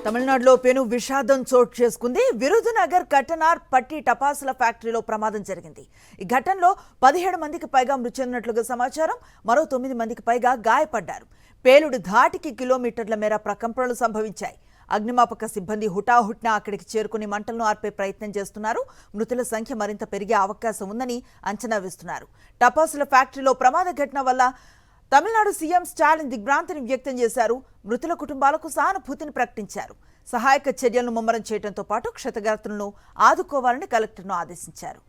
తమిళనాడులో పెను విషాదం చోటు చేసుకుంది. విరుదునగర్ కట్టనార్ పట్టి టపాసుల ఫ్యాక్టరీలో ప్రమాదం జరిగింది. ఈ ఘటనలో 17 మందికి పైగా మృతి చెందినట్లుగా సమాచారం. మరో 9 మందికి పైగా గాయపడ్డారు. పేలుడు ధాటికి కిలోమీటర్ల మేర ప్రకంపనలు సంభవించాయి. అగ్నిమాపక సిబ్బంది హుటాహుట్న అక్కడికి చేరుకుని మంటలను ఆర్పే ప్రయత్నం చేస్తున్నారు. మృతుల సంఖ్య మరింత పెరిగే అవకాశం ఉందని అంచనా వేస్తున్నారు. టపాసుల ఫ్యాక్టరీలో ప్రమాద ఘటన వల్ల తమిళనాడు సీఎం స్టాలిన్ దిగ్భ్రాంతిని వ్యక్తం చేశారు. మృతుల కుటుంబాలకు సానుభూతిని ప్రకటించారు. సహాయక చర్యలను ముమ్మరం చేయడంతో పాటు క్షతగాత్రులను ఆదుకోవాలని కలెక్టర్ను ఆదేశించారు.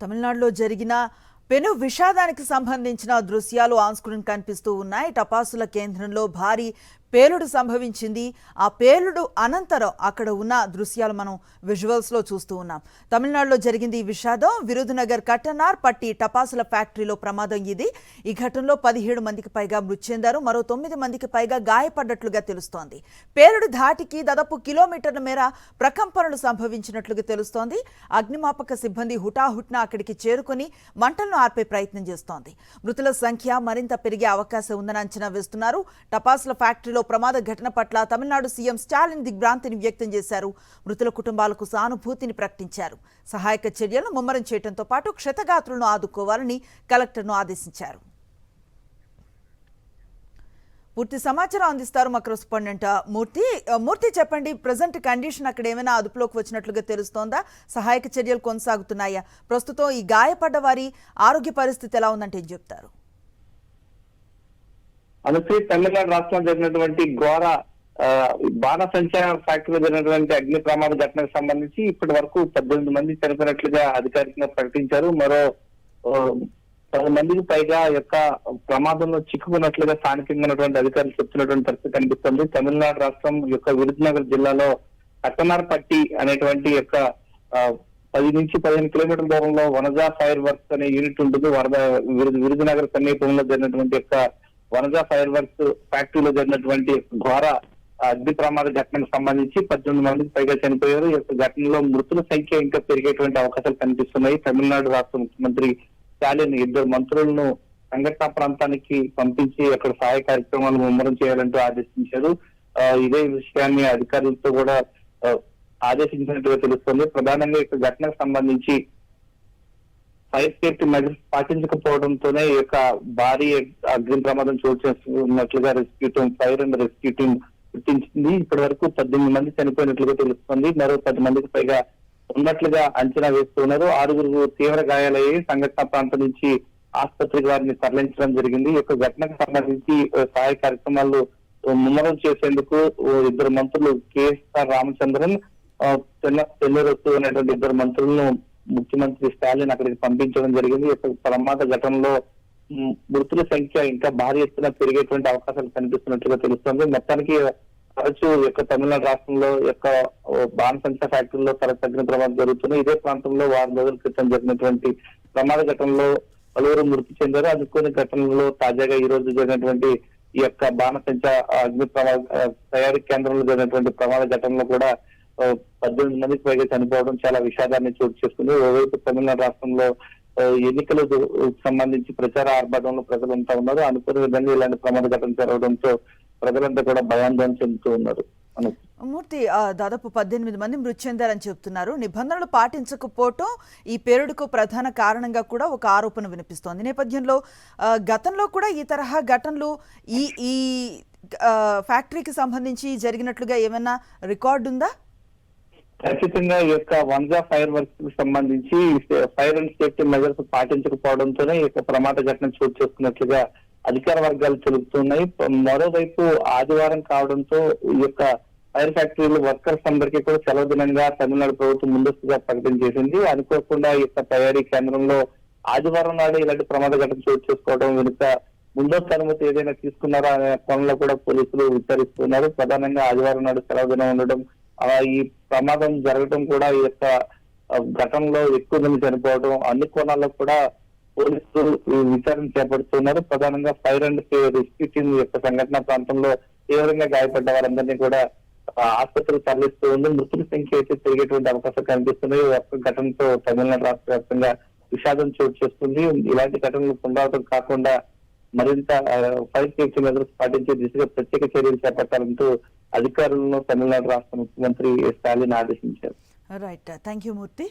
తమిళనాడులో జరిగిన పెను విషాదానికి సంబంధించిన దృశ్యాలు ఆన్ స్క్రీన్ కనిపిస్తూ ఉన్నాయి. టపాసుల కేంద్రంలో భారీ పేలుడు సంభవించింది. ఆ పేలుడు అనంతరం అక్కడ ఉన్న దృశ్యాలు మనం విజువల్స్లో చూస్తూ ఉన్నాం. తమిళనాడులో జరిగింది ఈ విషాదం. విరుదునగర్ కట్టనార్ పట్టి టపాసుల ఫ్యాక్టరీలో ప్రమాదం ఇది. ఈ ఘటనలో 17 మందికి పైగా మృతి చెందారు. మరో 9 మందికి పైగా గాయపడ్డట్లుగా తెలుస్తోంది. పేలుడు ధాటికి దాదాపు కిలోమీటర్ల మేర ప్రకంపనలు సంభవించినట్లుగా తెలుస్తోంది. అగ్నిమాపక సిబ్బంది హుటాహుట్న అక్కడికి చేరుకుని మంటలను ఆర్పే ప్రయత్నం చేస్తోంది. మృతుల సంఖ్య మరింత పెరిగే అవకాశం ఉందని అంచనా వేస్తున్నారు. టపాసుల ఫ్యాక్టరీలో ప్రమాద ఘటన పట్ల తమిళనాడు సీఎం స్టాలిన్ దిగ్భ్రాంతిని వ్యక్తం చేశారు. మృతుల కుటుంబాలకు సానుభూతిని ప్రకటించారు. సహాయక చర్యలను ముమ్మరం చేయడంతో పాటు క్షతగాత్రులను ఆదుకోవాలని కలెక్టర్ను ఆదేశించారు. పూర్తి సమాచారం అందిస్తారు మా కరెస్పాండెంట్ మూర్తి. చెప్పండి, ప్రజెంట్ కండిషన్ అక్కడ ఏమైనా అదుపులోకి వచ్చినట్లుగా తెలుస్తోందా? సహాయక చర్యలు కొనసాగుతున్నాయా? ప్రస్తుతం ఈ గాయపడ్డ వారి ఆరోగ్య పరిస్థితి ఎలా ఉందంటే ఏం చెప్తారు? అందుకే తమిళనాడు రాష్ట్రంలో జరిగినటువంటి ఘోర బాణసంచా ఫ్యాక్టరీలో జరిగినటువంటి అగ్ని ప్రమాద ఘటనకు సంబంధించి ఇప్పటి వరకు 18 మంది చనిపోయినట్లుగా అధికారికంగా ప్రకటించారు. మరో 10 మందికి పైగా యొక్క ప్రమాదంలో చిక్కుకున్నట్లుగా స్థానికంగా ఉన్నటువంటి అధికారులు చెప్తున్నటువంటి పరిస్థితి కనిపిస్తుంది. తమిళనాడు రాష్ట్రం యొక్క విరుదునగర్ జిల్లాలో కట్టనార్ పట్టి అనేటువంటి యొక్క 10 నుంచి 15 కిలోమీటర్ల దూరంలో వనజా ఫైర్ వర్క్స్ అనే యూనిట్ ఉంటుంది. విరుదునగర్ సమీపంలో జరిగినటువంటి యొక్క వనజా ఫైర్ వర్క్స్ ఫ్యాక్టరీలో జరిగినటువంటి ఘోర అగ్ని ప్రమాద ఘటనకు సంబంధించి 18 మందికి పైగా చనిపోయారు. ఈ యొక్క ఘటనలో మృతుల సంఖ్య ఇంకా పెరిగేటువంటి అవకాశాలు కనిపిస్తున్నాయి. తమిళనాడు రాష్ట్ర ముఖ్యమంత్రి స్టాలిన్ 2 మంత్రులను సంఘటనా ప్రాంతానికి పంపించి అక్కడ సహాయ కార్యక్రమాలు ముమ్మరం చేయాలంటూ ఆదేశించారు. ఇదే విషయాన్ని అధికారులతో కూడా ఆదేశించినట్టుగా తెలుస్తుంది. ప్రధానంగా ఈ ఘటనకు సంబంధించి ఫైర్ సేఫ్టీ మెజర్స్ పాటించకపోవడంతోనే ఈ యొక్క భారీ అగ్ని ప్రమాదం చోటు చేస్తున్నట్లుగా ఫైర్ అండ్ రెస్క్యూ టీం గుర్తించింది. ఇప్పటి వరకు 18 మంది చనిపోయినట్లుగా తెలుస్తుంది. మరో 10 మందికి పైగా ఉన్నట్లుగా అంచనా వేస్తున్నారు. 6 తీవ్ర గాయాలయ్యి సంఘటన ప్రాంతం నుంచి ఆసుపత్రికి వారిని తరలించడం జరిగింది. ఈ యొక్క ఘటనకు సంబంధించి సహాయ కార్యక్రమాలు ముమ్మరం చేసేందుకు 2 మంత్రులు కేఎస్ఆర్ రామచంద్రన్, తెల్లరొత్తు అనేటువంటి 2 మంత్రులను ముఖ్యమంత్రి స్టాలిన్ అక్కడికి పంపించడం జరిగింది. ఈ యొక్క ప్రమాద ఘటనలో మృతుల సంఖ్య ఇంకా భారీ ఎత్తున పెరిగేటువంటి అవకాశాలు కనిపిస్తున్నట్లుగా తెలుస్తుంది. మొత్తానికి తరచూ యొక్క తమిళనాడు రాష్ట్రంలో యొక్క బాణసంచా ఫ్యాక్టరీలో తగిన ప్రమాదం జరుగుతున్నాయి. ఇదే ప్రాంతంలో 6 రోజుల క్రితం జరిగినటువంటి ప్రమాద ఘటనలో పలువురు మృతి చెందారు. అనుకోని ఘటనలో తాజాగా ఈ రోజు జరిగినటువంటి ఈ యొక్క బాణసంచా అగ్ని తయారీ కేంద్రంలో జరిగినటువంటి ప్రమాద ఘటనలో కూడా 18 మందికి పైగా చనిపోవడం చాలా విషాదాన్ని చోటు చేసుకుంది. ఓవైపు తమిళనాడు రాష్ట్రంలో ఎన్నికలకు సంబంధించి ప్రచార ఆర్భాటంలో ప్రజలంతా ఉన్నారు. అనుకునే విధంగా ఇలాంటి ప్రమాద ఘటన జరగడంతో ప్రజలంతా కూడా భయాందోళన చెందుతూ ఉన్నారు. మూర్తి, దాదాపు 18 మంది మృతి చెందారని చెప్తున్నారు. నిబంధనలు పాటించకపోవటం ఈ పేలుడుకు ప్రధాన కారణంగా కూడా ఒక ఆరోపణ వినిపిస్తోంది. నేపథ్యంలో గతంలో కూడా ఈ తరహా ఘటనలు ఈ ఫ్యాక్టరీకి సంబంధించి జరిగినట్లుగా ఏమైనా రికార్డు ఉందా? ఖచ్చితంగా ఈ యొక్క వనజా ఫైర్ వర్క్స్ కి సంబంధించి ఫైర్ అండ్ సేఫ్టీ మెజర్స్ పాటించకపోవడంతోనే ఈ యొక్క ప్రమాద ఘటన చోటు చేసుకున్నట్లుగా అధికార వర్గాలు తెలుపుతున్నాయి. మరోవైపు ఆదివారం కావడంతో ఈ యొక్క ఫైర్ ఫ్యాక్టరీలు వర్కర్స్ అందరికీ కూడా సెలవు దినంగా తమిళనాడు ప్రభుత్వం ముందస్తుగా ప్రకటన చేసింది. అనుకోకుండా ఈ యొక్క తయారీ కేంద్రంలో ఆదివారం నాడు ఇలాంటి ప్రమాద ఘటన చోటు చేసుకోవడం వెనుక ముందస్తు అనుమతి ఏదైనా తీసుకున్నారా అనే కోణంలో కూడా పోలీసులు విచారిస్తున్నారు. ప్రధానంగా ఆదివారం నాడు సెలవు దినం ఉండడం, ఈ ప్రమాదం జరగడం కూడా ఈ యొక్క ఘటనలో ఎక్కువ మంది చనిపోవడం అన్ని కోణాల్లో కూడా పోలీసులు ఈ విచారణ చేపడుతున్నారు. ప్రధానంగా ఫైర్ అండ్ రెస్క్యూ టీం యొక్క సంఘటన ప్రాంతంలో తీవ్రంగా గాయపడ్డ వారందరినీ కూడా ఆసుపత్రికి తరలిస్తూ ఉంది. మృతుల సంఖ్య అయితే పెరిగేటువంటి అవకాశం కనిపిస్తుంది. ఈ ఒక్క ఘటనతో తమిళనాడు రాష్ట్ర వ్యాప్తంగా విషాదం చోటు చేస్తుంది. ఇలాంటి ఘటనలు పునరావృతం కాకుండా మరింత ఫైర్ సేఫ్టీ మెజర్స్ పాటించే దిశగా ప్రత్యేక చర్యలు చేపట్టాలంటూ అధికారులను తమిళనాడు రాష్ట్ర ముఖ్యమంత్రి స్టాలిన్ ఆదేశించారు. Right, thank you Murthy.